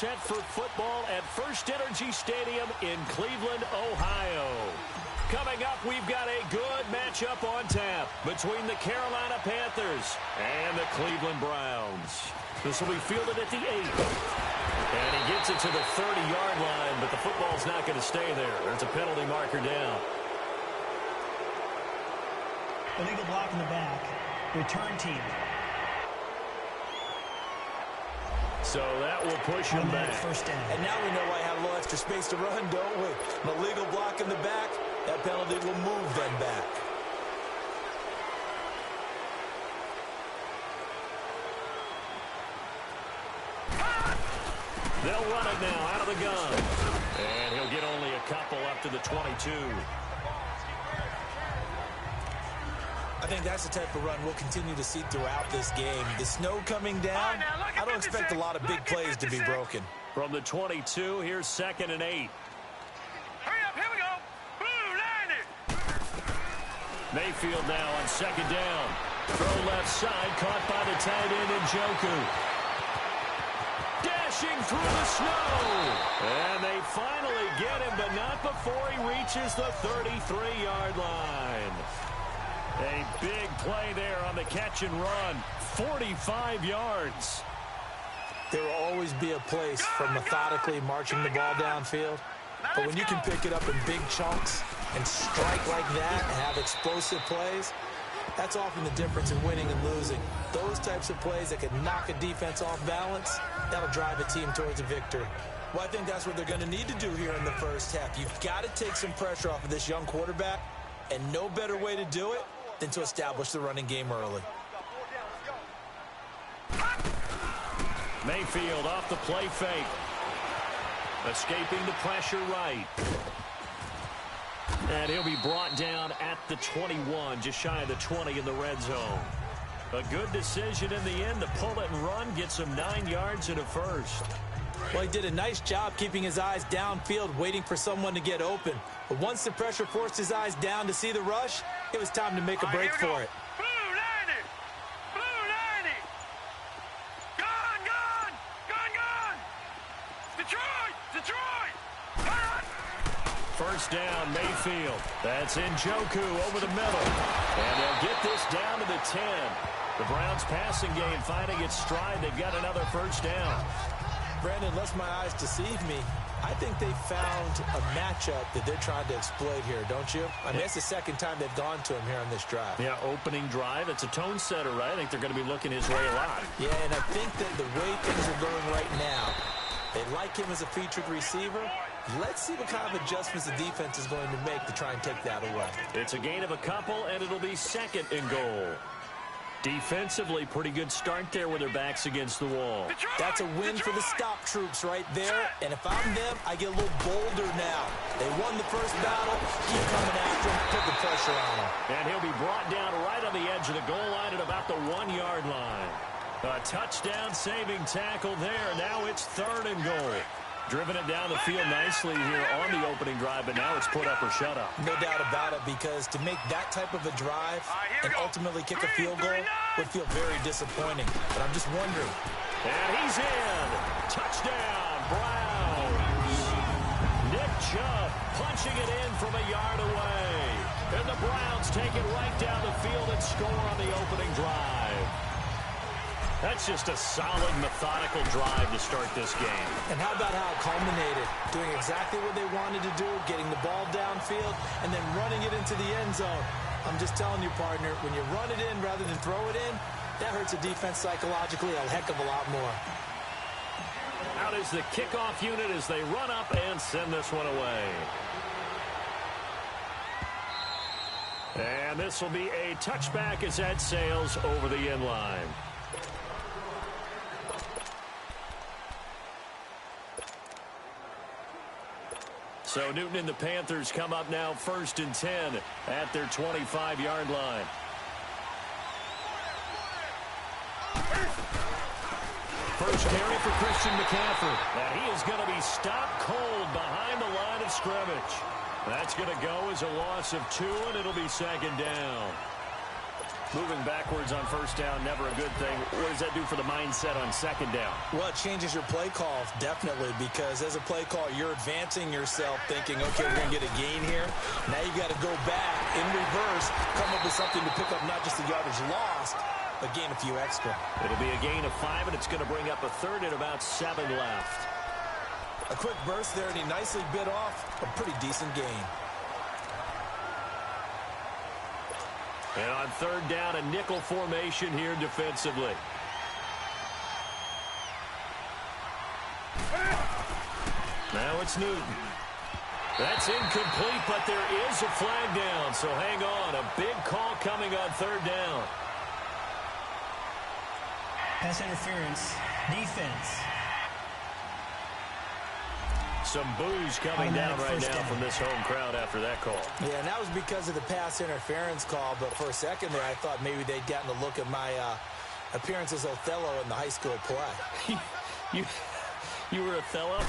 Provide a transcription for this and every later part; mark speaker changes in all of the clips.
Speaker 1: set for football at First Energy Stadium in Cleveland, Ohio. Coming up, we've got a good matchup on tap between the Carolina Panthers and the Cleveland Browns. This will be fielded at the 8. And he gets it to the 30-yard line, but the football's not going to stay there. There's a penalty marker down.
Speaker 2: Illegal block in the back. Return team.
Speaker 1: So that will push him back.
Speaker 2: First down.
Speaker 3: And now we know why I have a little extra space to run, don't we? An illegal block in the back. That penalty will move them back.
Speaker 1: They'll run it now out of the gun. And he'll get only a couple up to the 22.
Speaker 3: I think that's the type of run we'll continue to see throughout this game. The snow coming down, I don't expect a lot of big plays to be broken.
Speaker 1: From the 22, here's 2nd and 8.
Speaker 4: Hurry up, here we go. Blue, line it.
Speaker 1: Mayfield now on 2nd down. Throw left side, caught by the tight end Njoku. Dashing through the snow. And they finally get him, but not before he reaches the 33-yard line. A big play there on the catch and run. 45 yards.
Speaker 3: There will always be a place for methodically marching the ball downfield. But when you can pick it up in big chunks and strike like that and have explosive plays, that's often the difference in winning and losing. Those types of plays that can knock a defense off balance, that'll drive a team towards a victory. Well, I think that's what they're going to need to do here in the first half. You've got to take some pressure off of this young quarterback, and no better way to do it than to establish the running game early.
Speaker 1: Mayfield off the play fake. Escaping the pressure right. And he'll be brought down at the 21, just shy of the 20 in the red zone. A good decision in the end to pull it and run, get some 9 yards and a first.
Speaker 3: Well, he did a nice job keeping his eyes downfield, waiting for someone to get open. But once the pressure forced his eyes down to see the rush, it was time to make a break for it.
Speaker 4: Blue, line it. Blue, line it. Gone, gone. Gone, gone. Detroit, Detroit. Gone.
Speaker 1: First down, Mayfield. That's Njoku over the middle. And they'll get this down to the 10. The Browns passing game finding its stride. They've got another first down.
Speaker 3: Brandon, lest my eyes deceive me, I think they found a matchup that they're trying to exploit here, don't you? I mean, it's the second time they've gone to him here on this drive.
Speaker 1: Yeah, opening drive. It's a tone setter, right? I think they're going to be looking his way a lot.
Speaker 3: Yeah, and I think that the way things are going right now, they like him as a featured receiver. Let's see what kind of adjustments the defense is going to make to try and take that away.
Speaker 1: It's a gain of a couple, and it'll be 2nd and goal. Defensively, pretty good start there with their backs against the wall.
Speaker 3: That's a win for the stop troops right there. And if I'm them, I get a little bolder now. They won the first battle. Keep coming after him. Put the pressure on him.
Speaker 1: And he'll be brought down right on the edge of the goal line at about the 1-yard line. A touchdown-saving tackle there. Now it's 3rd and goal. Driven it down the field nicely here on the opening drive, but now it's put up or shut up.
Speaker 3: No doubt about it, because to make that type of a drive and ultimately kick a field goal would feel very disappointing. But I'm just wondering.
Speaker 1: And he's in. Touchdown, Browns. Nick Chubb punching it in from a yard away. And the Browns take it right down the field and score on the opening drive. That's just a solid, methodical drive to start this game.
Speaker 3: And how about how it culminated? Doing exactly what they wanted to do, getting the ball downfield, and then running it into the end zone. I'm just telling you, partner, when you run it in rather than throw it in, that hurts a defense psychologically a heck of a lot more.
Speaker 1: Out is the kickoff unit as they run up and send this one away. And this will be a touchback as that sails over the end line. So Newton and the Panthers come up now 1st and 10 at their 25-yard line. First carry for Christian McCaffrey. And he is going to be stopped cold behind the line of scrimmage. That's going to go as a loss of 2, and it'll be 2nd down. Moving backwards on first down, never a good thing. What does that do for the mindset on second down?
Speaker 3: Well, it changes your play call, definitely, because as a play call, you're advancing yourself thinking, okay, we're going to get a gain here. Now you got to go back in reverse, come up with something to pick up not just the yardage lost, but gain a few extra.
Speaker 1: It'll be a gain of 5, and it's going to bring up a third and about 7 left.
Speaker 3: A quick burst there, and he nicely bit off a pretty decent gain.
Speaker 1: And on third down, a nickel formation here defensively. Now it's Newton. That's incomplete, but there is a flag down, so hang on. A big call coming on third down.
Speaker 2: Pass interference. Defense.
Speaker 1: Some boos coming down right now from this home crowd after that call.
Speaker 3: Yeah, and that was because of the pass interference call, but for a second there, I thought maybe they'd gotten a look at my appearance as Othello in the high school play.
Speaker 1: You were Othello?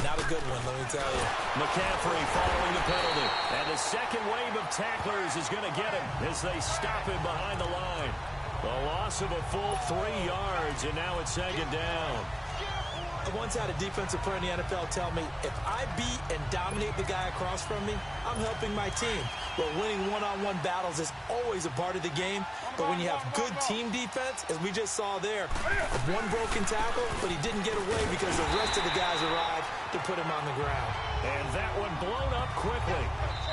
Speaker 3: Not a good one, let me tell you.
Speaker 1: McCaffrey following the penalty. And the second wave of tacklers is going to get him as they stop him behind the line. A loss of a full 3 yards, and now it's second down.
Speaker 3: I once had a defensive player in the NFL tell me, if I beat and dominate the guy across from me, I'm helping my team. Well, winning one-on-one battles is always a part of the game, but when you have good team defense, as we just saw there, one broken tackle, but he didn't get away because the rest of the guys arrived to put him on the ground.
Speaker 1: And that one blown up quickly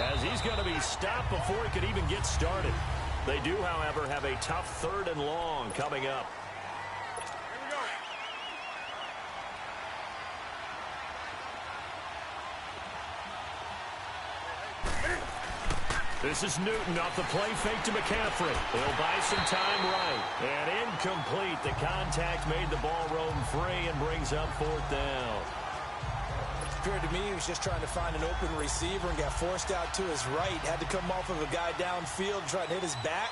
Speaker 1: as he's going to be stopped before he could even get started. They do, however, have a tough third and long coming up. This is Newton off the play fake to McCaffrey. He'll buy some time right. And incomplete. The contact made the ball roam free and brings up fourth down.
Speaker 3: Appeared to me he was just trying to find an open receiver and got forced out to his right. Had to come off of a guy downfield, trying to hit his back.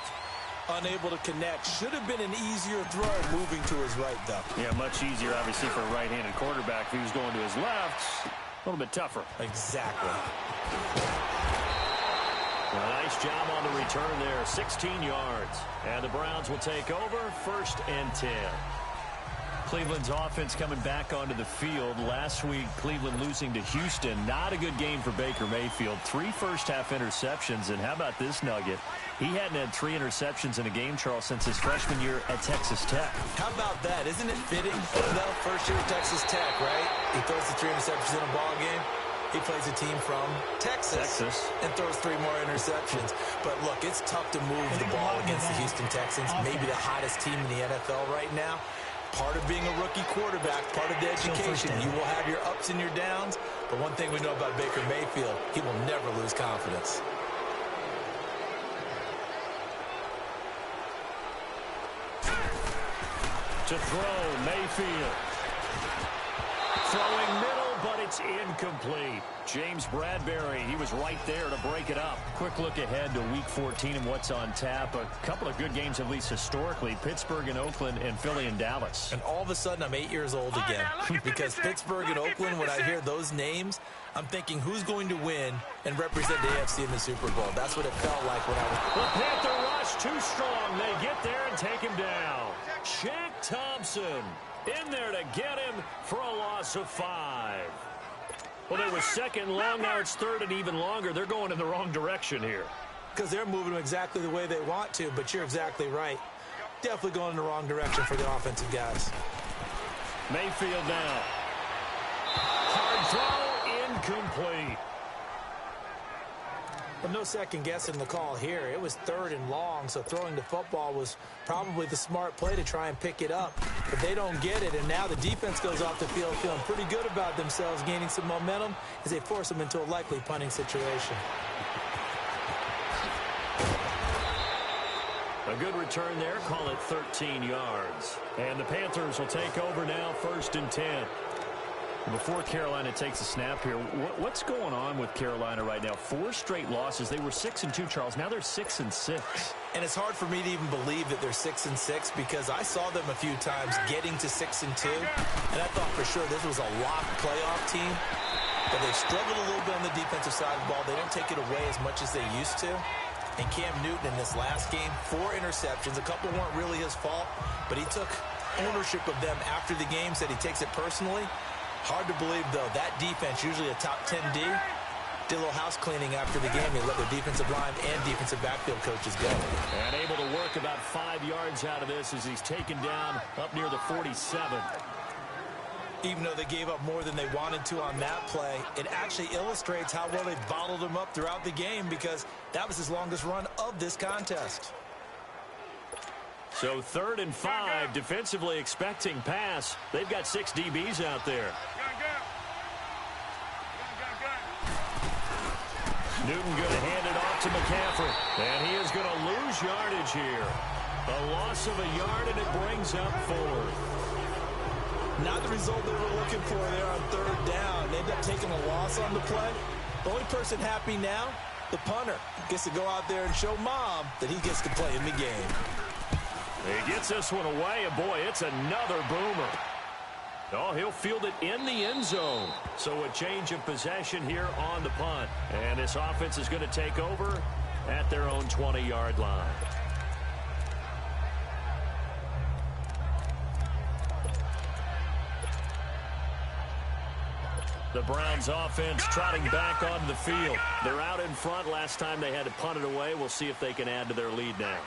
Speaker 3: Unable to connect. Should have been an easier throw moving to his right, though.
Speaker 1: Yeah, much easier, obviously, for a right-handed quarterback. If he was going to his left, a little bit tougher.
Speaker 3: Exactly.
Speaker 1: A nice job on the return there, 16 yards. And the Browns will take over, 1st and 10. Cleveland's offense coming back onto the field. Last week, Cleveland losing to Houston. Not a good game for Baker Mayfield. 3 first-half interceptions, and how about this nugget? He hadn't had 3 interceptions in a game, Charles, since his freshman year at Texas Tech.
Speaker 3: How about that? Isn't it fitting? No, first year at Texas Tech, right? He throws the 3 interceptions in a ball game. He plays a team from Texas and throws 3 more interceptions. But look, it's tough to move the ball against the Houston Texans, maybe the hottest team in the NFL right now. Part of being a rookie quarterback, part of the education. You will have your ups and your downs, but one thing we know about Baker Mayfield, he will never lose confidence.
Speaker 1: To throw, Mayfield. Throwing middle, but it's incomplete. James Bradbury, he was right there to break it up. Quick look ahead to Week 14 and what's on tap. A couple of good games, at least historically. Pittsburgh and Oakland and Philly and Dallas.
Speaker 3: And all of a sudden, I'm 8 years old again. Because Pittsburgh and Oakland, when I hear those names, I'm thinking who's going to win and represent the AFC in the Super Bowl. That's what it felt like when I was...
Speaker 1: The Panther rush too strong. They get there and take him down. Shaq Thompson in there to get him for a loss of 5. Well, they were second long. Now it's third and even longer. They're going in the wrong direction here.
Speaker 3: Because they're moving exactly the way they want to, but you're exactly right. Definitely going in the wrong direction for the offensive guys.
Speaker 1: Mayfield now. Hard throw, incomplete.
Speaker 3: But no second guessing the call here. It was third and long, so throwing the football was probably the smart play to try and pick it up. But they don't get it, and now the defense goes off the field feeling pretty good about themselves, gaining some momentum as they force them into a likely punting situation.
Speaker 1: A good return there. Call it 13 yards. And the Panthers will take over now, 1st and 10. Before Carolina takes a snap here, what's going on with Carolina right now? 4 straight losses. They were 6-2, Charles. Now they're 6-6.
Speaker 3: And it's hard for me to even believe that they're 6-6 because I saw them a few times getting to 6-2, and I thought for sure this was a locked playoff team. But they've struggled a little bit on the defensive side of the ball. They don't take it away as much as they used to. And Cam Newton in this last game, 4 interceptions. A couple weren't really his fault, but he took ownership of them after the game, said he takes it personally. Hard to believe, though, that defense, usually a top 10 D, did a little house cleaning after the game. They let their defensive line and defensive backfield coaches go.
Speaker 1: And able to work about 5 yards out of this as he's taken down up near the 47.
Speaker 3: Even though they gave up more than they wanted to on that play, it actually illustrates how well they bottled him up throughout the game because that was his longest run of this contest.
Speaker 1: So 3rd and 5, defensively expecting pass. They've got 6 DBs out there. Newton going to hand it off to McCaffrey. And he is going to lose yardage here. A loss of a yard, and it brings up 4th.
Speaker 3: Not the result they were looking for there on 3rd down. They ended up taking a loss on the play. The only person happy now, the punter, gets to go out there and show Mom that he gets to play in the game.
Speaker 1: He gets this one away, and boy, it's another boomer. Oh, he'll field it in the end zone. So a change of possession here on the punt. And this offense is going to take over at their own 20-yard line. The Browns offense trotting back onto the field. They're out in front. Last time they had to punt it away. We'll see if they can add to their lead now.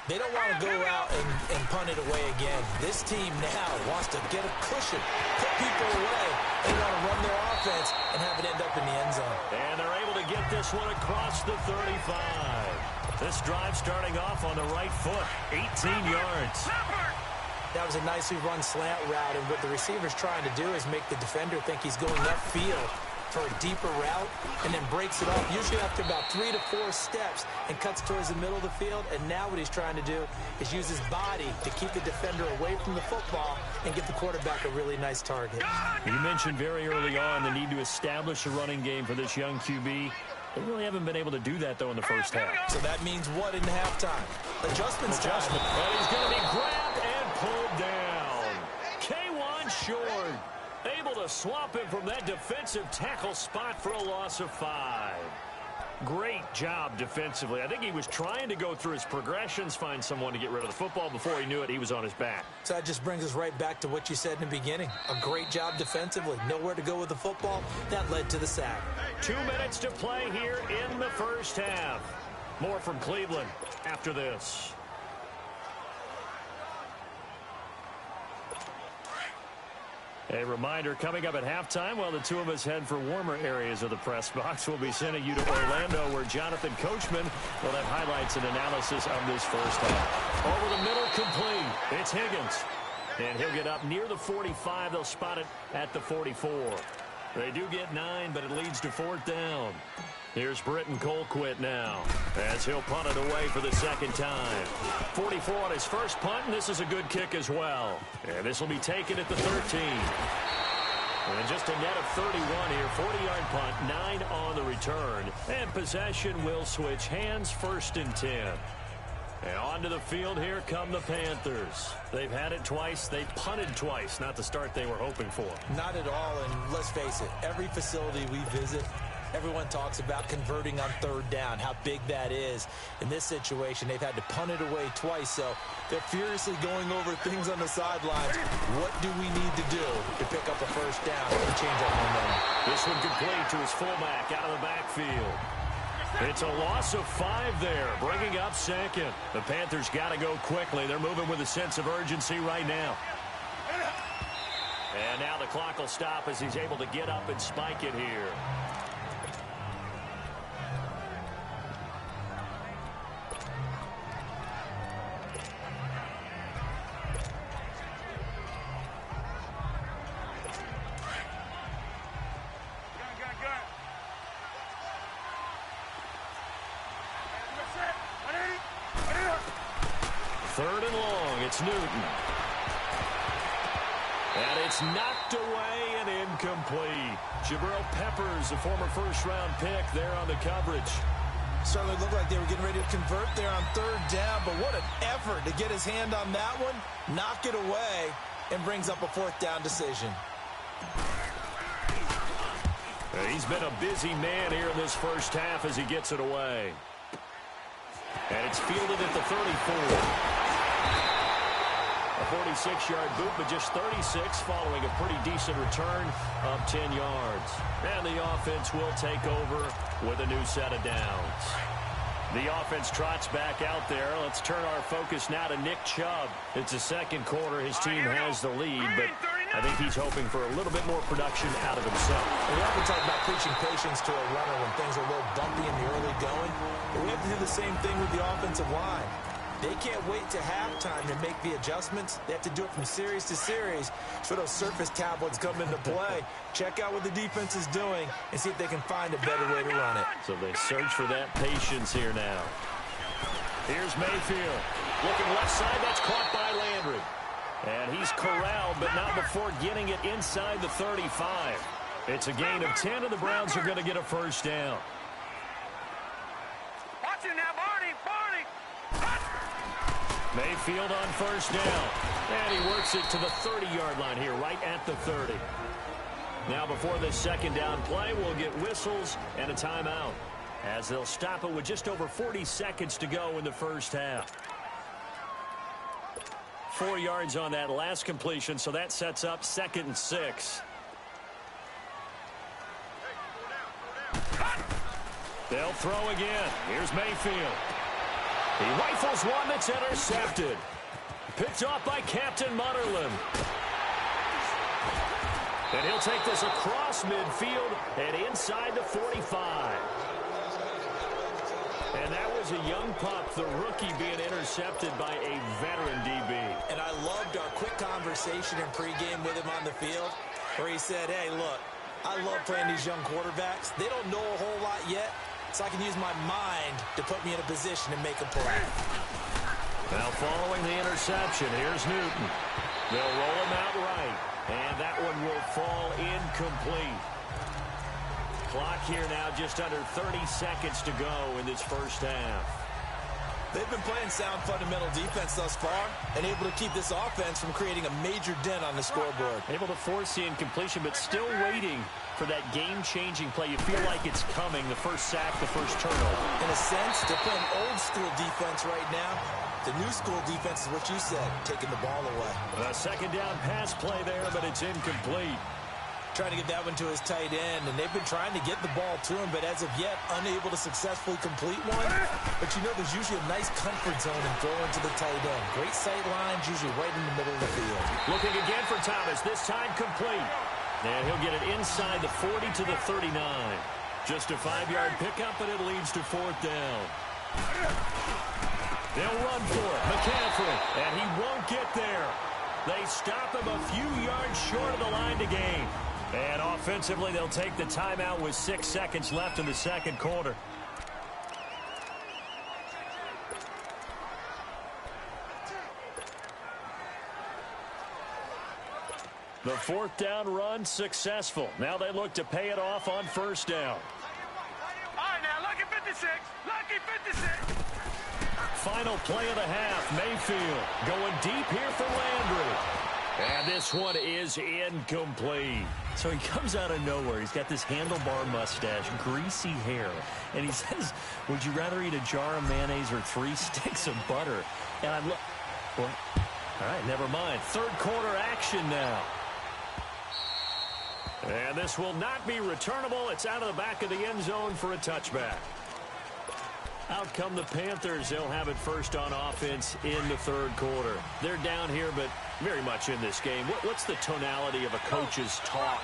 Speaker 3: They don't want to go out and punt it away again. This team now wants to get a cushion, put people away. They want to run their offense and have it end up in the end zone.
Speaker 1: And they're able to get this one across the 35. This drive starting off on the right foot, 18 yards.
Speaker 3: That was a nicely run slant route, and what the receiver's trying to do is make the defender think he's going upfield for a deeper route, and then breaks it off, usually after about 3 to 4 steps, and cuts towards the middle of the field. And now what he's trying to do is use his body to keep the defender away from the football and give the quarterback a really nice target.
Speaker 1: You mentioned very early on the need to establish a running game for this young QB. They really haven't been able to do that, though, in the first half.
Speaker 3: So that means what in halftime? Adjustment.
Speaker 1: And he's going to be grabbed and pulled down. K1 short. Able to swap him from that defensive tackle spot for a loss of 5. Great job defensively. I think he was trying to go through his progressions, find someone to get rid of the football. Before he knew it, he was on his back.
Speaker 3: So that just brings us right back to what you said in the beginning. A great job defensively. Nowhere to go with the football. That led to the sack.
Speaker 1: 2 minutes to play here in the first half. More from Cleveland after this. A reminder, coming up at halftime, while the two of us head for warmer areas of the press box, we'll be sending you to Orlando, where Jonathan Coachman will have highlights and analysis of this first half. Over the middle, complete. It's Higgins. And he'll get up near the 45. They'll spot it at the 44. They do get 9, but it leads to 4th down. Here's Britton Colquitt now, as he'll punt it away for the second time. 44 on his first punt, and this is a good kick as well. And this will be taken at the 13. And just a net of 31 here, 40-yard punt, 9 on the return. And possession will switch hands, 1st and 10. And onto the field here come the Panthers. They've had it twice. They've punted twice. Not the start they were hoping for.
Speaker 3: Not at all, and let's face it, every facility we visit, everyone talks about converting on 3rd down, how big that is. In this situation, they've had to punt it away twice, so they're furiously going over things on the sidelines. What do we need to do to pick up a 1st down and change our momentum?
Speaker 1: This one complete to his fullback out of the backfield. It's a loss of 5 there, bringing up 2nd. The Panthers got to go quickly. They're moving with a sense of urgency right now. And now the clock will stop as he's able to get up and spike it here. Third and long, it's Newton. And it's knocked away and incomplete. Jabril Peppers, a former first-round pick there on the coverage.
Speaker 3: Certainly looked like they were getting ready to convert there on 3rd down, but what an effort to get his hand on that one, knock it away, and brings up a 4th down decision.
Speaker 1: He's been a busy man here in this first half as he gets it away. And it's fielded at the 34. A 46-yard boot, but just 36 following a pretty decent return of 10 yards. And the offense will take over with a new set of downs. The offense trots back out there. Let's turn our focus now to Nick Chubb. It's the second quarter. His team has the lead, but I think he's hoping for a little bit more production out of himself.
Speaker 3: We often talk about preaching patience to a runner when things are a little bumpy in the early going. But we have to do the same thing with the offensive line. They can't wait to halftime to make the adjustments. They have to do it from series to series so those surface tablets come into play. Check out what the defense is doing and see if they can find a better way to run it.
Speaker 1: So they search for that patience here now. Here's Mayfield. Looking left side, that's caught by Landry. And he's corralled, but not before getting it inside the 35. It's a gain of 10, and the Browns are going to get a first down.
Speaker 4: Watch it now, Barney.
Speaker 1: Mayfield on first down. And he works it to the 30-yard line here, right at the 30. Now before this second down play, we'll get whistles and a timeout, as they'll stop it with just over 40 seconds to go in the first half. 4 yards on that last completion, so that sets up 2nd and 6. They'll throw again. Here's Mayfield. He rifles one that's intercepted. Picked off by Captain Mutterland. And he'll take this across midfield and inside the 45. And that was a young pup, the rookie, being intercepted by a veteran DB.
Speaker 3: And I loved our quick conversation in pregame with him on the field where he said, hey, look, I love playing these young quarterbacks. They don't know a whole lot yet, so I can use my mind to put me in a position to make a play.
Speaker 1: Now following the interception, here's Newton. They'll roll him out right, and that one will fall incomplete. Clock here now just under 30 seconds to go in this first half.
Speaker 3: They've been playing sound fundamental defense thus far and able to keep this offense from creating a major dent on the scoreboard.
Speaker 1: Able to force the incompletion, but still waiting for that game-changing play. You feel like it's coming, the first sack, the first turnover.
Speaker 3: In a sense, they're playing old-school defense right now. The new-school defense is what you said, taking the ball away.
Speaker 1: A second down pass play there, but it's incomplete.
Speaker 3: Trying to get that one to his tight end, and they've been trying to get the ball to him, but as of yet, unable to successfully complete one. But you know, there's usually a nice comfort zone in throwing to the tight end. Great sight lines, usually right in the middle of the field.
Speaker 1: Looking again for Thomas, this time complete. And he'll get it inside the 40 to the 39. Just a 5-yard pickup, and it leads to 4th down. They'll run for it. McCaffrey, and he won't get there. They stop him a few yards short of the line to gain. And offensively, they'll take the timeout with 6 seconds left in the second quarter. The 4th down run successful. Now they look to pay it off on first down.
Speaker 4: All right, now, lucky 56. Lucky 56.
Speaker 1: Final play of the half. Mayfield going deep here for Landry. And this one is incomplete. So he comes out of nowhere. He's got this handlebar mustache, greasy hair. And he says, would you rather eat a jar of mayonnaise or 3 sticks of butter? And I'm what? All right, never mind. Third quarter action now. And this will not be returnable. It's out of the back of the end zone for a touchback. Out come the Panthers. They'll have it first on offense in the third quarter. They're down here, but very much in this game. What's the tonality of a coach's talk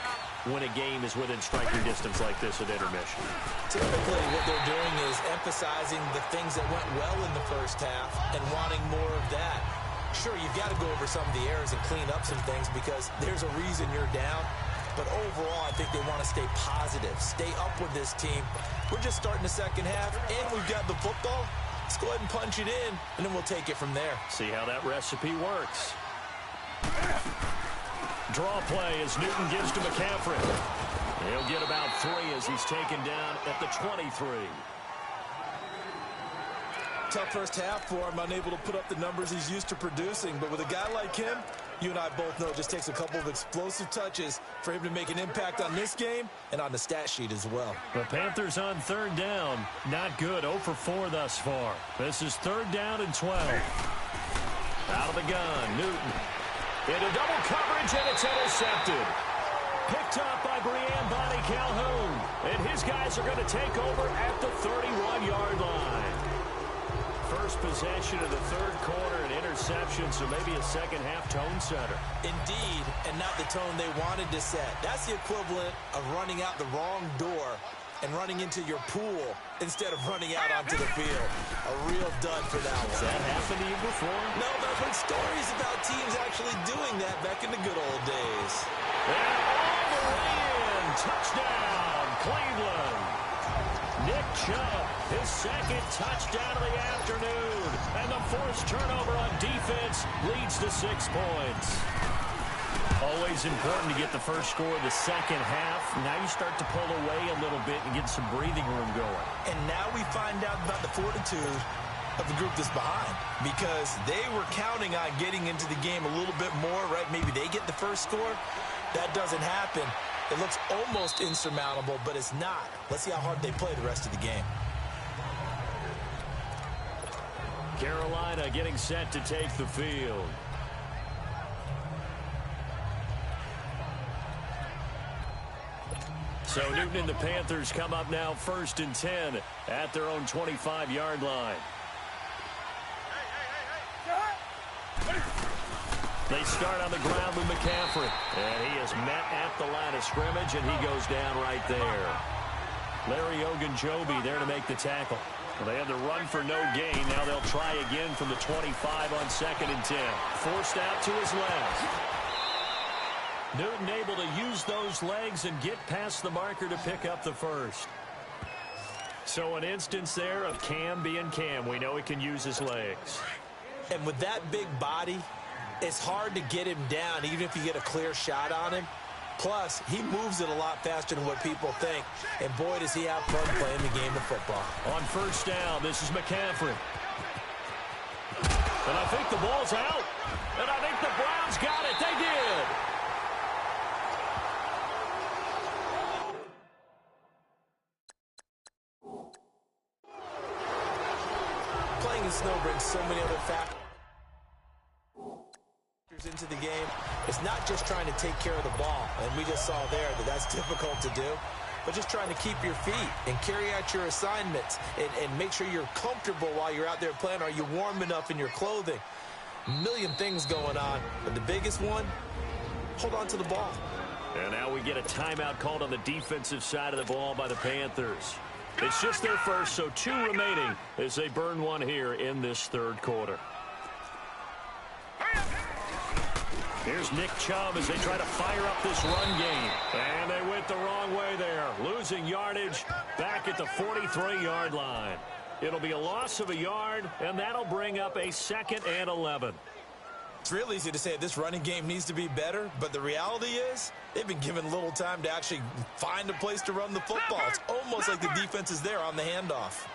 Speaker 1: when a game is within striking distance like this at intermission?
Speaker 3: Typically, what they're doing is emphasizing the things that went well in the first half and wanting more of that. Sure, you've got to go over some of the errors and clean up some things because there's a reason you're down. But overall, I think they want to stay positive, stay up with this team. We're just starting the second half, and we've got the football. Let's go ahead and punch it in, and then we'll take it from there.
Speaker 1: See how that recipe works. Draw play as Newton gives to McCaffrey. He'll get about 3 as he's taken down at the 23.
Speaker 3: Tough first half for him, unable to put up the numbers he's used to producing. But with a guy like him, You and I both know it just takes a couple of explosive touches for him to make an impact on this game and on the stat sheet as well.
Speaker 1: The Panthers on third down. Not good. 0 for 4 thus far. This is third down and 12. Out of the gun, Newton. Into double coverage, and it's intercepted. Picked up by Brian Bonnie Calhoun. And his guys are going to take over at the 31-yard line. First possession of the third quarter, an interception, so maybe a second-half tone setter.
Speaker 3: Indeed, and not the tone they wanted to set. That's the equivalent of running out the wrong door and running into your pool instead of running out onto the field. A real dud for that one.
Speaker 1: Has that happened to you before?
Speaker 3: No, but I've heard stories about teams actually doing that back in the good old days.
Speaker 1: And all the way in. Touchdown, Cleveland. Nick Chubb, his second touchdown of the afternoon. And the forced turnover on defense leads to 6 points. Always important to get the first score of the second half. Now you start to pull away a little bit and get some breathing room going.
Speaker 3: And now we find out about the fortitude of the group that's behind, because they were counting on getting into the game a little bit more, right? Maybe they get the first score. That doesn't happen. It looks almost insurmountable, but it's not. Let's see how hard they play the rest of the game.
Speaker 1: Carolina getting set to take the field. So Newton and the Panthers come up now 1st and 10 at their own 25-yard line. They start on the ground with McCaffrey. And he is met at the line of scrimmage, and he goes down right there. Larry Ogunjobi there to make the tackle. Well, they had the run for no gain. Now they'll try again from the 25 on 2nd and 10. Forced out to his left. Newton able to use those legs and get past the marker to pick up the first. So an instance there of Cam being Cam. We know he can use his legs.
Speaker 3: And with that big body, it's hard to get him down, even if you get a clear shot on him. Plus, he moves it a lot faster than what people think. And boy, does he have fun playing the game of football.
Speaker 1: On first down, this is McCaffrey. And I think the ball's out. And I think the Browns got it. They did.
Speaker 3: Playing in snow brings so many other factors into the game. It's not just trying to take care of the ball, and we just saw there that that's difficult to do, but just trying to keep your feet and carry out your assignments and make sure you're comfortable while you're out there playing. Are you warm enough in your clothing? A million things going on, but the biggest one, hold on to the ball.
Speaker 1: And now we get a timeout called on the defensive side of the ball by the Panthers. It's just their first, so 2 remaining as they burn one here in this third quarter. Here's Nick Chubb as they try to fire up this run game. And they went the wrong way there. Losing yardage back at the 43-yard line. It'll be a loss of a yard, and that'll bring up a 2nd and 11.
Speaker 3: It's real easy to say this running game needs to be better, but the reality is they've been given little time to actually find a place to run the football. It's almost like the defense is there on the handoff.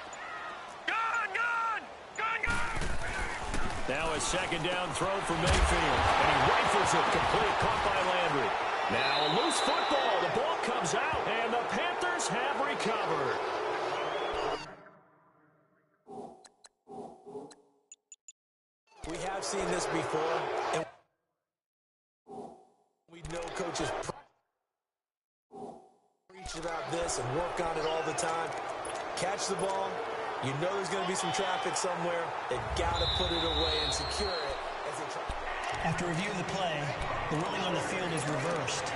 Speaker 1: Now a 2nd down throw for Mayfield. And he rifles it complete, caught by Landry. Now a loose football. The ball comes out, and the Panthers have recovered.
Speaker 3: We have seen this before, and we know coaches preach about this and work on it all the time. Catch the ball. You know there's going to be some traffic somewhere. They've got to put it away and secure it as they try.
Speaker 2: After reviewing the play, the ruling on the field is reversed.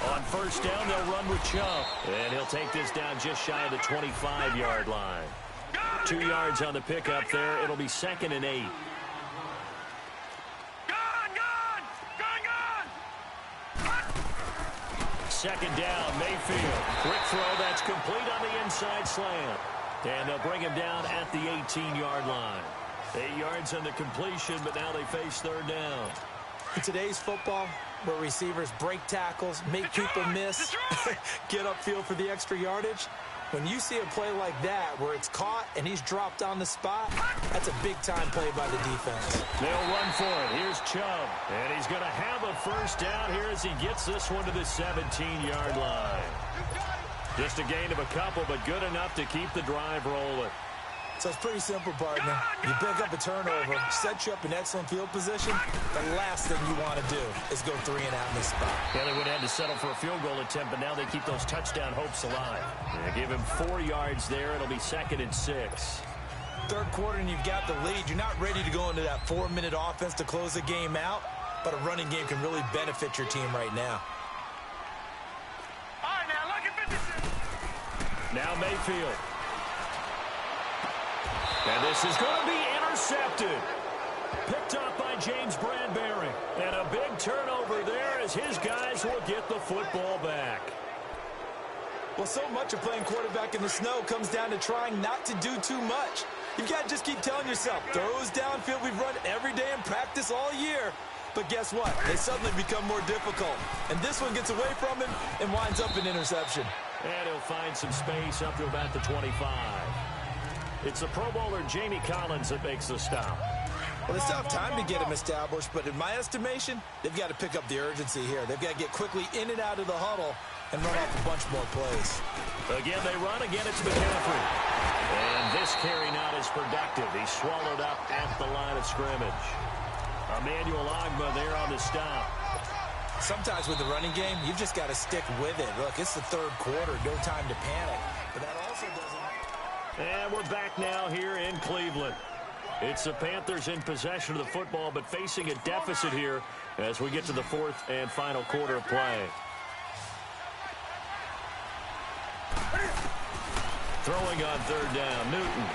Speaker 1: On first down, they'll run with Chubb. And he'll take this down just shy of the 25-yard line. 2 yards on the pickup there. It'll be 2nd and 8. Second down, Mayfield. Quick throw, that's complete on the inside slant. And they'll bring him down at the 18-yard line. 8 yards on the completion, but now they face third down.
Speaker 3: In today's football, where receivers break tackles, make people miss, get upfield for the extra yardage, when you see a play like that where it's caught and he's dropped on the spot, that's a big-time play by the defense.
Speaker 1: They'll run for it. Here's Chubb. And he's going to have a first down here as he gets this one to the 17-yard line. Just a gain of a couple, but good enough to keep the drive rolling.
Speaker 3: So it's pretty simple, partner. You pick up a turnover, set you up in excellent field position. The last thing you want to do is go 3 and out in this spot.
Speaker 1: Yeah, they would have had to settle for a field goal attempt, but now they keep those touchdown hopes alive. They give him 4 yards there. It'll be 2nd and 6.
Speaker 3: Third quarter and you've got the lead. You're not ready to go into that 4-minute offense to close the game out, but a running game can really benefit your team right now.
Speaker 4: All right, now look at 56.
Speaker 1: Now Mayfield. And this is going to be intercepted. Picked up by James Bradbury. And a big turnover there as his guys will get the football back.
Speaker 3: Well, so much of playing quarterback in the snow comes down to trying not to do too much. You've got to just keep telling yourself, throws downfield we've run every day in practice all year. But guess what? They suddenly become more difficult. And this one gets away from him and winds up an interception.
Speaker 1: And he'll find some space up to about the 25. It's the Pro Bowler Jamie Collins that makes the stop.
Speaker 3: Well, they still have time to get him established, but in my estimation, they've got to pick up the urgency here. They've got to get quickly in and out of the huddle and run off a bunch more plays.
Speaker 1: Again, they run. Again, it's McCaffrey. And this carry not as productive. He's swallowed up at the line of scrimmage. Emmanuel Ogbah there on the stop.
Speaker 3: Sometimes with the running game, you've just got to stick with it. Look, it's the third quarter. No time to panic. But that also doesn't...
Speaker 1: And we're back now here in Cleveland. It's the Panthers in possession of the football, but facing a deficit here as we get to the 4th and final quarter of play. Throwing on 3rd down, Newton.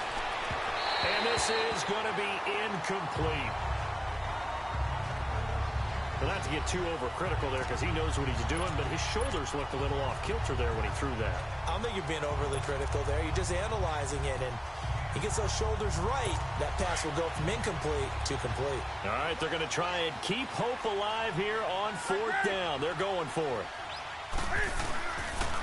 Speaker 1: And this is going to be incomplete. Well, not to get too overcritical there because he knows what he's doing, but his shoulders looked a little off kilter there when he threw that.
Speaker 3: I don't think you're being overly critical there. You're just analyzing it, and he gets those shoulders right. That pass will go from incomplete to complete.
Speaker 1: All right, they're going to try and keep hope alive here on 4th down. They're going for it.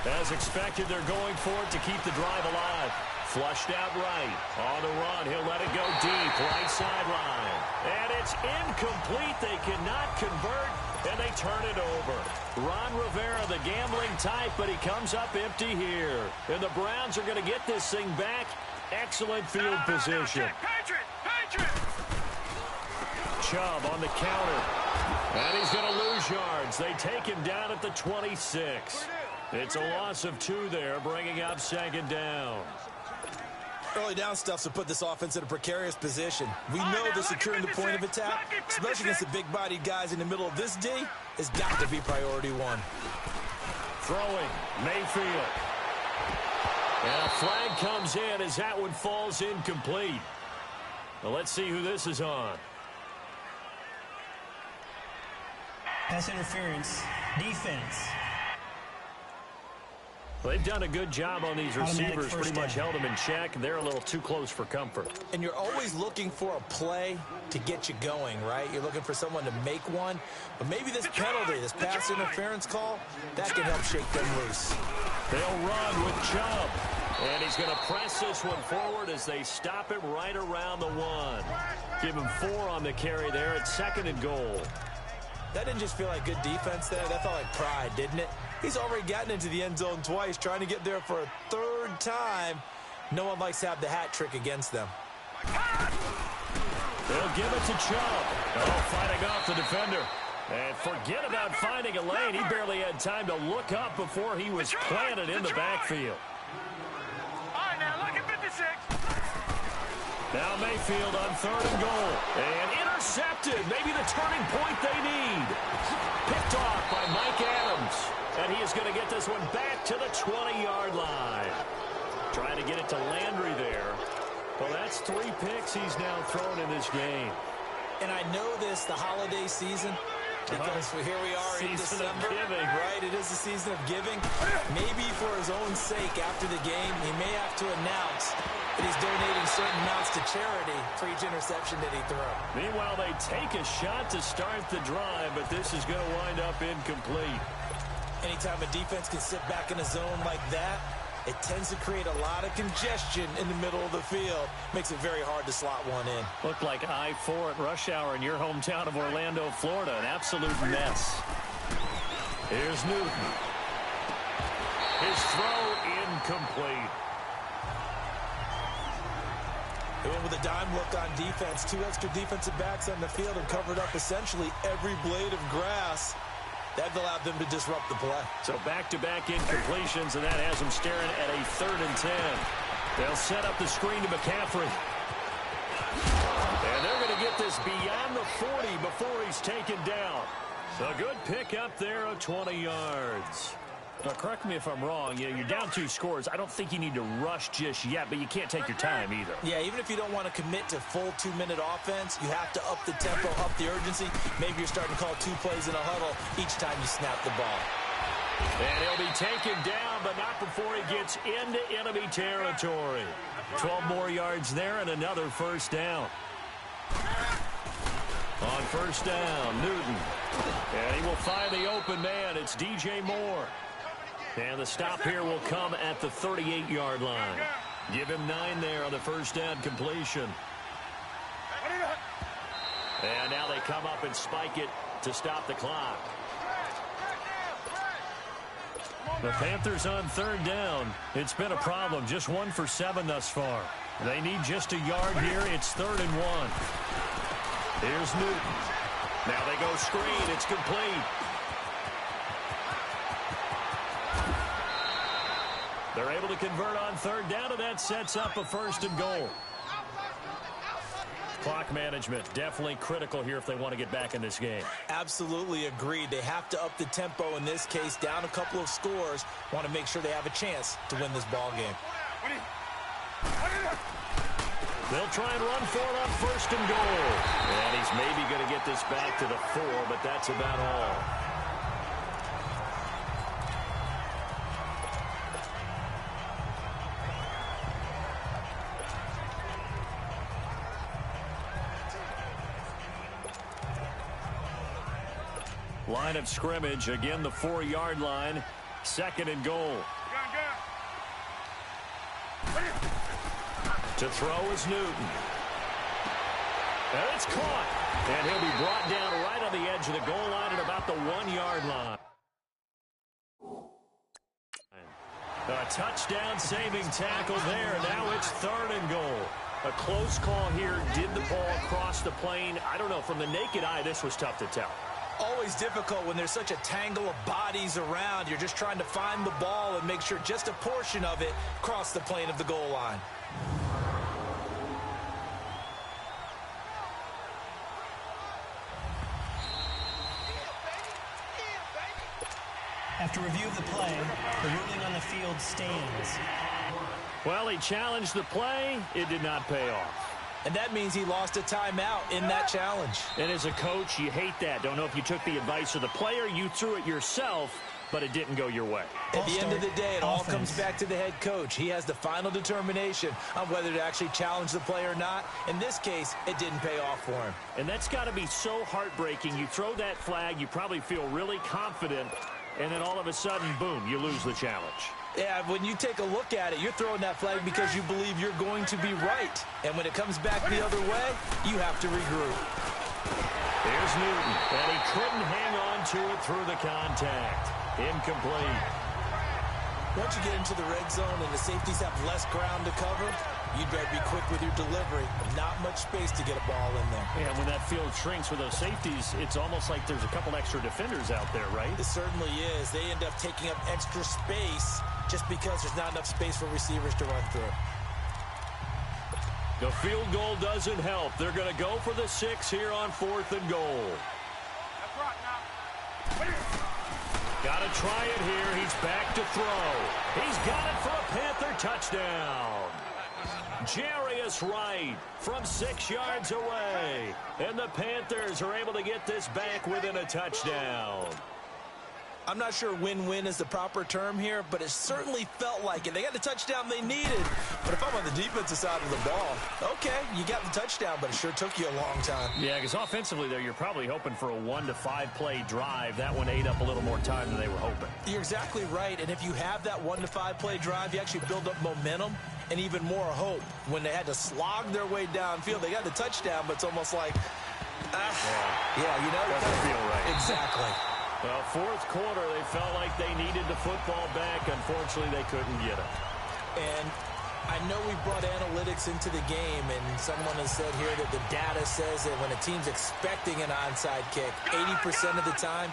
Speaker 1: As expected, they're going for it to keep the drive alive. Flushed out right. On the run, he'll let it go deep. Right sideline. And it's incomplete. They cannot convert, and they turn it over. Ron Rivera, the gambling type, but he comes up empty here. And the Browns are going to get this thing back. Excellent field position.
Speaker 4: Patriot!
Speaker 1: Chubb on the counter. And he's going to lose yards. They take him down at the 26. It's a loss of 2 there, bringing up 2nd down.
Speaker 3: Early down stuff to put this offense in a precarious position. We know that securing the point of attack, especially against the big-bodied guys in the middle of this D, has got to be priority 1.
Speaker 1: Throwing, Mayfield. And a flag comes in as that one falls incomplete. Well, let's see who this is on.
Speaker 2: Pass interference. Defense.
Speaker 1: They've done a good job on these receivers, pretty much held them in check. They're a little too close for comfort.
Speaker 3: And you're always looking for a play to get you going, right? You're looking for someone to make one. But maybe this penalty, this pass interference call, that can help shake them loose.
Speaker 1: They'll run with Chubb. And he's going to press this one forward as they stop it right around the 1. Give him 4 on the carry there at 2nd and goal.
Speaker 3: That didn't just feel like good defense there. That felt like pride, didn't it? He's already gotten into the end zone twice, trying to get there for a 3rd time. No one likes to have the hat trick against them.
Speaker 1: They'll give it to Chubb. Oh, fighting off the defender. And forget about finding a lane. He barely had time to look up before he was planted in the backfield.
Speaker 4: All right, now look at 56.
Speaker 1: Now Mayfield on 3rd and goal. And intercepted. Maybe the turning point they need. Picked off by Mike Adams. And he is going to get this one back to the 20-yard line. Trying to get it to Landry there. Well, that's 3 picks he's now thrown in this game.
Speaker 3: And I know this, the holiday season, Because here we are in December, right? It is the season of giving. Maybe for his own sake after the game, he may have to announce that he's donating certain amounts to charity for each interception that he throws.
Speaker 1: Meanwhile, they take a shot to start the drive, but this is going to wind up incomplete.
Speaker 3: Anytime a defense can sit back in a zone like that, it tends to create a lot of congestion in the middle of the field. Makes it very hard to slot one in.
Speaker 1: Looked like I-4 at rush hour in your hometown of Orlando, Florida. An absolute mess. Here's Newton. His throw incomplete.
Speaker 3: They went with a dime look on defense. 2 extra defensive backs on the field and covered up essentially every blade of grass. That allowed them to disrupt the play.
Speaker 1: So back-to-back incompletions, and that has them staring at a 3rd and 10. They'll set up the screen to McCaffrey. And they're going to get this beyond the 40 before he's taken down. So a good pick up there of 20 yards. Now, correct me if I'm wrong. You're down 2 scores. I don't think you need to rush just yet, but you can't take your time either.
Speaker 3: Yeah, even if you don't want to commit to full 2-minute offense, you have to up the tempo, up the urgency. Maybe you're starting to call 2 plays in a huddle each time you snap the ball.
Speaker 1: And he'll be taken down, but not before he gets into enemy territory. 12 more yards there and another first down. On first down, Newton. And he will find the open man. It's DJ Moore. And the stop here will come at the 38-yard line. Give him 9 there on the first down completion. And now they come up and spike it to stop the clock. The Panthers on 3rd down. It's been a problem. Just 1 for 7 thus far. They need just a yard here. It's 3rd and 1. Here's Newton. Now they go screen. It's complete. They're able to convert on 3rd down, and that sets up a 1st and goal. Clock management definitely critical here if they want to get back in this game.
Speaker 3: Absolutely agreed. They have to up the tempo in this case, down a couple of scores. Want to make sure they have a chance to win this ball game.
Speaker 1: They'll try and run for it on 1st and goal. And he's maybe going to get this back to the 4, but that's about all. Line of scrimmage, again the 4-yard line, 2nd and goal. To throw is Newton. And it's caught. And he'll be brought down right on the edge of the goal line at about the 1-yard line. A touchdown saving tackle there. Now it's 3rd and goal. A close call here. Did the ball cross the plane? I don't know. From the naked eye, this was tough to tell.
Speaker 3: Always difficult when there's such a tangle of bodies around. You're just trying to find the ball and make sure just a portion of it crossed the plane of the goal line.
Speaker 2: After review of the play, the ruling on the field stands.
Speaker 1: Well, he challenged the play. It did not pay off.
Speaker 3: And that means he lost a timeout in that challenge.
Speaker 1: And as a coach, you hate that. Don't know if you took the advice of the player, you threw it yourself, but it didn't go your way.
Speaker 3: At the end of the day, it all comes back to the head coach. He has the final determination on whether to actually challenge the play or not. In this case, it didn't pay off for him.
Speaker 1: And that's got to be so heartbreaking. You throw that flag, you probably feel really confident, and then all of a sudden, boom, you lose the challenge.
Speaker 3: Yeah, when you take a look at it, you're throwing that flag because you believe you're going to be right. And when it comes back the other way, you have to regroup.
Speaker 1: Here's Newton, and he couldn't hang on to it through the contact. Incomplete.
Speaker 3: Once you get into the red zone and the safeties have less ground to cover, you'd better be quick with your delivery. Not much space to get a ball in there.
Speaker 1: Yeah, when that field shrinks with those safeties, it's almost like there's a couple extra defenders out there, right?
Speaker 3: It certainly is. They end up taking up extra space just because there's not enough space for receivers to run through.
Speaker 1: The field goal doesn't help. They're going to go for the 6 here on 4th and goal.
Speaker 4: That's right now.
Speaker 1: Got to try it here. He's back to throw. He's got it for a Panther touchdown. Jarius Wright from 6 yards away. And the Panthers are able to get this back within a touchdown.
Speaker 3: I'm not sure win-win is the proper term here, but it certainly felt like it. They got the touchdown they needed. But if I'm on the defensive side of the ball, okay, you got the touchdown, but it sure took you a long time.
Speaker 1: Yeah, because offensively, there, you're probably hoping for a 1 to 5 play drive. That one ate up a little more time than they were hoping.
Speaker 3: You're exactly right. And if you have that 1 to 5 play drive, you actually build up momentum and even more hope. When they had to slog their way downfield, they got the touchdown, but it's almost like, yeah, you know,
Speaker 1: doesn't feel right.
Speaker 3: Exactly.
Speaker 1: Well, fourth quarter, they felt like they needed the football back. Unfortunately, they couldn't get it.
Speaker 3: And I know we brought analytics into the game, and someone has said here that the data says that when a team's expecting an onside kick, 80% of the time,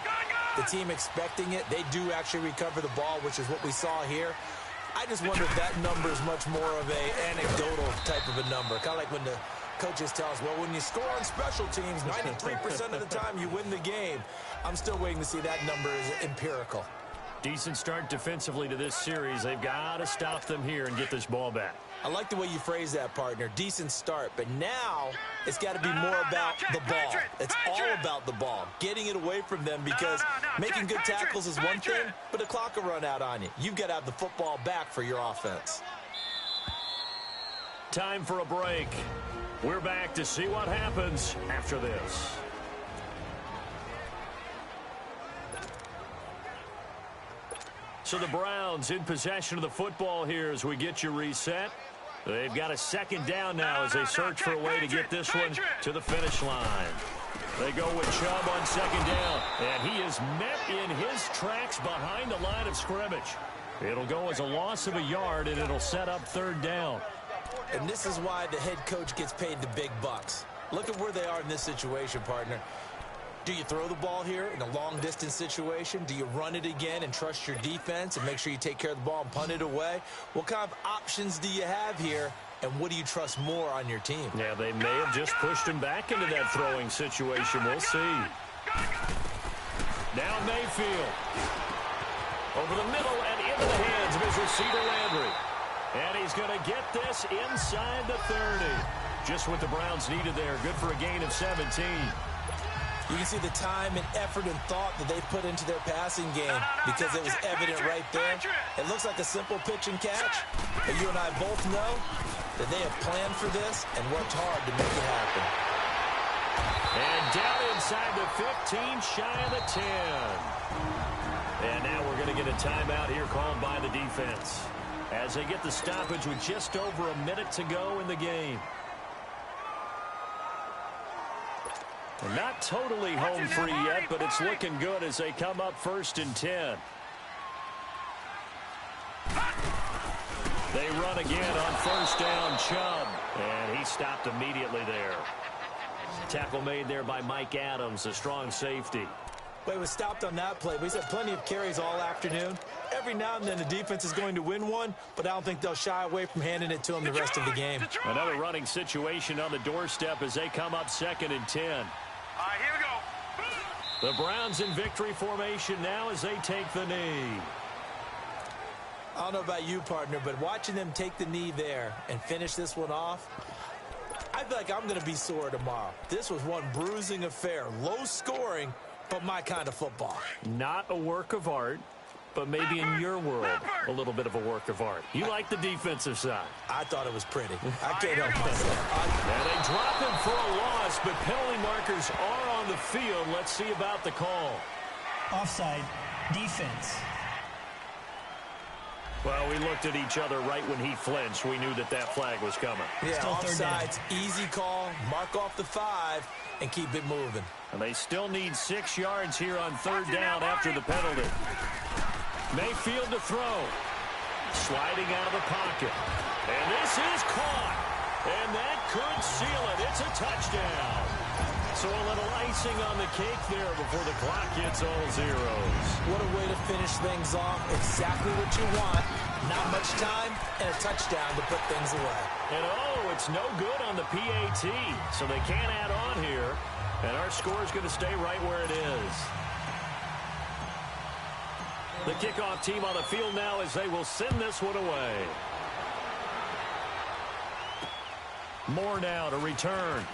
Speaker 3: the team expecting it, they do actually recover the ball, which is what we saw here. I just wonder if that number is much more of a anecdotal type of a number, kind of like when the coaches tell us, well, when you score on special teams, 93% of the time you win the game. I'm still waiting to see that number is empirical.
Speaker 1: Decent start defensively to this series. They've got to stop them here and get this ball back.
Speaker 3: I like the way you phrase that, partner. Decent start. But now it's got to be more about the ball. It's all about the ball. Getting it away from them because making good tackles is one thing, but the clock will run out on you. You've got to have the football back for your offense.
Speaker 1: Time for a break. We're back to see what happens after this. So the Browns in possession of the football here as we get you reset. They've got a second down now as they search for a way to get this one to the finish line. They go with Chubb on second down, and he is met in his tracks behind the line of scrimmage. It'll go as a loss of a yard, and it'll set up third down.
Speaker 3: And this is why the head coach gets paid the big bucks. Look at where they are in this situation, partner. Do you throw the ball here in a long-distance situation? Do you run it again and trust your defense and make sure you take care of the ball and punt it away? What kind of options do you have here, and what do you trust more on your team?
Speaker 1: Yeah, they may have just pushed him back into that throwing situation. We'll see. Now Mayfield. Over the middle and into the hands of his receiver, Landry. And he's going to get this inside the 30. Just what the Browns needed there. Good for a gain of 17.
Speaker 3: You can see the time and effort and thought that they put into their passing game because it was evident right there. It looks like a simple pitch and catch, but you and I both know that they have planned for this and worked hard to make it happen.
Speaker 1: And down inside the 15, shy of the 10. And now we're going to get a timeout here called by the defense as they get the stoppage with just over a minute to go in the game. We're not totally home free yet, but it's looking good as they come up 1st and 10. They run again on 1st down, Chubb. And he stopped immediately there. Tackle made there by Mike Adams, a strong safety.
Speaker 3: Well, he was stopped on that play, but he's had plenty of carries all afternoon. Every now and then the defense is going to win one, but I don't think they'll shy away from handing it to him the rest of the game.
Speaker 1: Another running situation on the doorstep as they come up 2nd and 10.
Speaker 4: All right, here we go.
Speaker 1: The Browns in victory formation now as they take the knee.
Speaker 3: I don't know about you, partner, but watching them take the knee there and finish this one off, I feel like I'm going to be sore tomorrow. This was one bruising affair. Low scoring, but my kind of football.
Speaker 1: Not a work of art, but maybe in your world, a little bit of a work of art. You like the defensive side.
Speaker 3: I thought it was pretty. I can't help myself.
Speaker 1: And they drop him for a loss, but penalty markers are on the field. Let's see about the call.
Speaker 2: Offside, defense.
Speaker 1: Well, we looked at each other right when he flinched. We knew that that flag was coming.
Speaker 3: Yeah,
Speaker 2: Still third down.
Speaker 3: offsides, easy call, mark off the 5, and keep it moving.
Speaker 1: And they still need 6 yards here on 3rd down after the penalty. Mayfield to throw. Sliding out of the pocket. And this is caught. And that could seal it. It's a touchdown. So a little icing on the cake there before the clock hits all zeros.
Speaker 3: What a way to finish things off. Exactly what you want. Not much time and a touchdown to put things away.
Speaker 1: And it's no good on the PAT. So they can't add on here. And our score is going to stay right where it is. The kickoff team on the field now as they will send this one away. Moore now to return.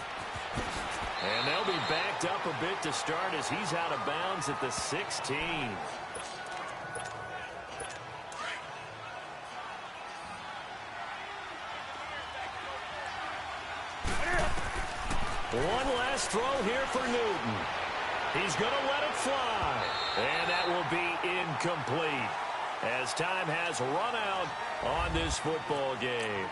Speaker 1: And they'll be backed up a bit to start as he's out of bounds at the 16. One last throw here for Newton. He's going to let it fly. And that will be incomplete as time has run out on this football game.